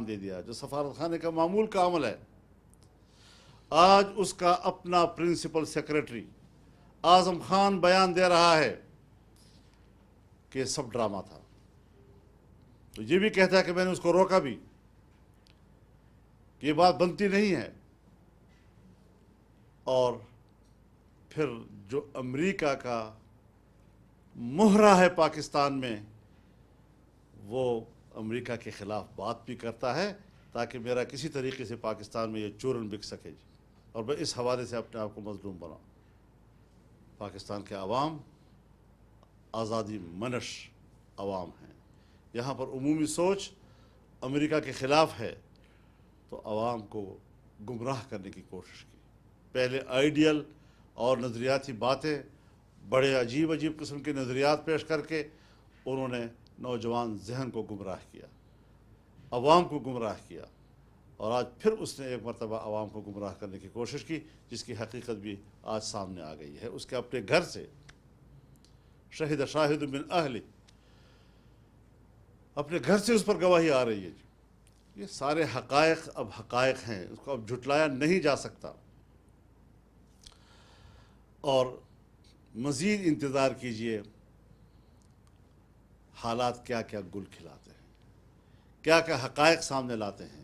دے دیا جو سفارت خانے کا معمول کا عمل ہے. آج اس کا اپنا پرنسپل سیکریٹری اعظم خان بیان دے رہا ہے کہ یہ سب ڈرامہ تھا. تو یہ بھی کہتا ہے کہ میں نے اس کو روکا بھی کہ یہ بات بنتی نہیں ہے. اور پھر جو امریکہ کا مہرہ ہے پاکستان میں وہ امریکہ کے خلاف بات بھی کرتا ہے تاکہ میرا کسی طریقے سے پاکستان میں یہ چورن بک سکے. اور میں اس حوالے سے اپنے آپ کو مظلوم بناؤں. پاکستان کے عوام آزادی منش عوام ہیں. یہاں پر عمومی سوچ امریکہ کے خلاف ہے تو عوام کو گمراہ کرنے کی کوشش کی. پہلے آئیڈیل اور نظریاتی باتیں بڑے عجیب عجیب قسم کے نظریات پیش کر کے انہوں نے نوجوان ذہن کو گمراہ کیا, عوام کو گمراہ کیا. اور آج پھر اس نے ایک مرتبہ عوام کو گمراہ کرنے کی کوشش کی جس کی حقیقت بھی آج سامنے آ گئی ہے. اس کے اپنے گھر سے شہید شاہد من اہل, اپنے گھر سے اس پر گواہی آ رہی ہے. یہ سارے حقائق اب حقائق ہیں, اس کو اب جھٹلایا نہیں جا سکتا. اور مزید انتظار کیجئے حالات کیا کیا گل کھلاتے ہیں, کیا کیا حقائق سامنے لاتے ہیں.